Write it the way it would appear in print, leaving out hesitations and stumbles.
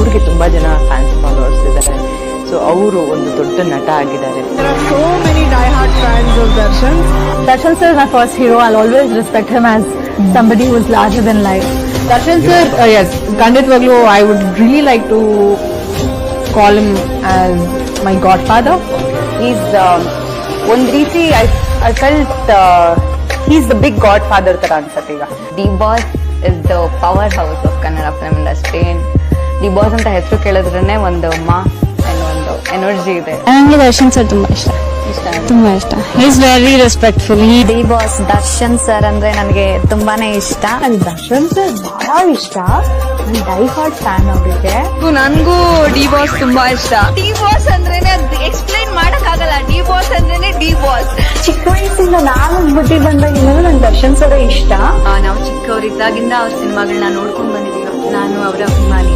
ಅವ್ರಿಗೆ ತುಂಬಾ ಜನ ಫ್ಯಾನ್ಸ್ ಫಾಲೋವರ್ಸ್ ಇದ್ದಾರೆ. ಸೊ ಅವರು ಒಂದು ದೊಡ್ಡ ನಟ ಆಗಿದ್ದಾರೆ. There are so many die-hard fans of Darshan. Darshan sir is my first hero. I'll always respect him as somebody who is larger than life. Darshan sir, yes, ಖಂಡಿತವಾಗ್ಲೂ I would really like to call him as my godfather. Is ಒಂದ್ ರೀತಿ I felt is the big godfather ತರ ಅನ್ಸತ್ತೆ ಈಗ. D boss is the power house of Kannada film industry. D boss ಅಂತ ಹೆಸರು ಕೇಳಿದ್ರೇನೆ ಒಂದು mass ಅನ್ನೋ ಒಂದು ಎನರ್ಜಿ ಇದೆ. ನನಗೆ ದರ್ಶನ್ ಸರ್ ತುಂಬಾ ಇಷ್ಟ. Is very respectful. D boss Darshan sir ಅಂದ್ರೆ ನನಗೆ ತುಂಬಾನೇ ಇಷ್ಟ. ದರ್ಶನ್ ಸರ್ ಬಹಳ ಇಷ್ಟ. ನಾನು ಡೈ ಹಾರ್ಟ್ ಫ್ಯಾನ್ ಅವರಿಗೆ. ನನ್ಗೂ ಡಿ ಬಾಸ್ ತುಂಬಾ ಇಷ್ಟ. ಡಿ ಬಾಸ್ ಅಂದ್ರೇನೆ ಎಕ್ಸ್ಪ್ಲೈನ್ ಮಾಡಕ್ ಆಗಲ್ಲ. ಡಿ ಬಾಸ್ ಅಂದ್ರೇನೆ ಡಿ ಬಾಸ್. ಚಿಕ್ಕ ವಯಸ್ಸಿಂದ ನಾನು ಬುದ್ಧಿ ಬಂದಾಗಿಂದ ನಂಗೆ ದರ್ಶನ್ ಸರ್ ಇಷ್ಟ. ನಾವು ಚಿಕ್ಕವರಿದ್ದಾಗಿಂದ ಅವ್ರ ಸಿನಿಮಾಗಳನ್ನ ನೋಡ್ಕೊಂಡ್ ಬಂದಿದ್ದೀವಿ. ನಾನು ಅವರ ಅಭಿಮಾನಿ.